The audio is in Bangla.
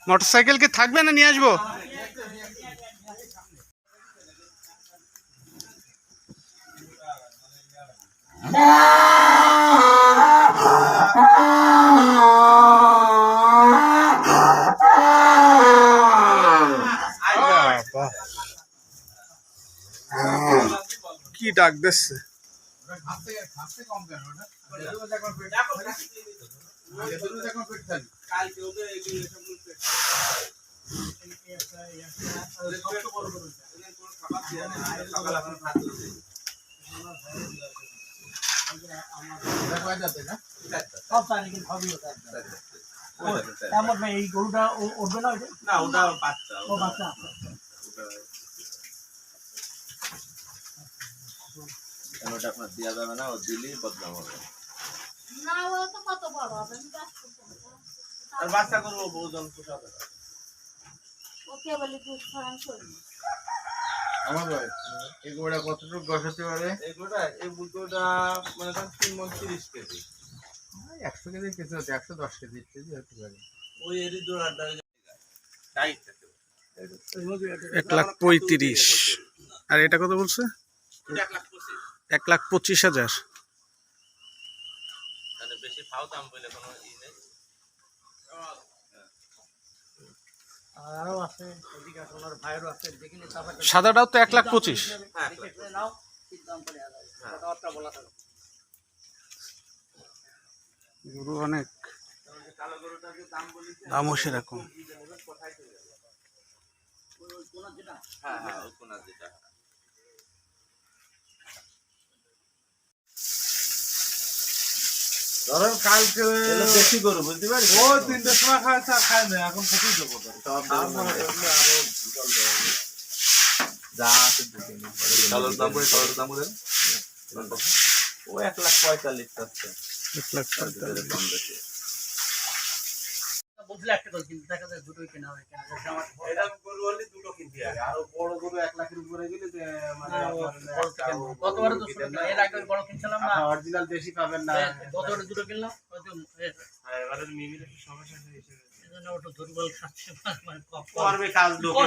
মোটরসাইকেল কি থাকবে না নিয়ে আসবো? কি ডাক দিচ্ছে? এই গরুটা উঠবে না? ওটা বাচ্চা। ওটা আপনার দেওয়া যাবে না, ও দিলেই বদনাম হবে। না ও তো কত বড় হবে, আর বাচ্চা করবো বহুজন পোষাবে। ওকে বলি দুধ খাওয়ান করবি। আমার ভাই এই গোড়া কতটুকু বসাতে পারে? এই বুটোটা মানে 3 মণ 30 কেজি। 100 কেজি কিছু হচ্ছে, 110 কেজি হতে পারে। ওই এরই জোড়াটা টাইট থাকে। 1,35,000। আর এটা কত বলছে? 1,25,000। মানে বেশি ফাও দাম বলে কোনো ই নেই। আরো আছে, এদিকে ওনার ভাইয়েরও আছে, দেখিনি তারপর সাদাটাও তো 1,25,000। দেখে নাও কি দাম পড়ে আছে, কথাবার্তা বলা থাকে। গরু অনেক কালো গরুটার দাম বলেছে, দামও সেরকম। হ্যাঁ হ্যাঁ ওই কোনা যেটা। ধরেন কালকে বেশি গরু বুঝতে পারি, ও 3টার সময় খাইছে আর খায় না, এখন কতই দেবো যা আছে কালোর দাম বলে, কালোর দাম বলে ও 1,45,000 আছে। 1,45,000 কম বেশি বুঝলে একটা করে কিন্তু দেখা যায় দুটোই কেনা হয়, কেনা যায় আমার এটা গরু হলে দুটো কিনতে হবে, আর বড় গরু 1 লাখের উপরে গেলে যে মানে গতবারে তো ছোট না, এর আগে বড় কিনছিলাম না, অরিজিনাল দেশি পাবেন না। গতবারে দুটো কিনলাম, হ্যাঁ এবারে মিমির একটু সমস্যা হয়েছে, এজন্য ওটা দুর্বল খাচ্ছে, মানে করবে কাজ লোকে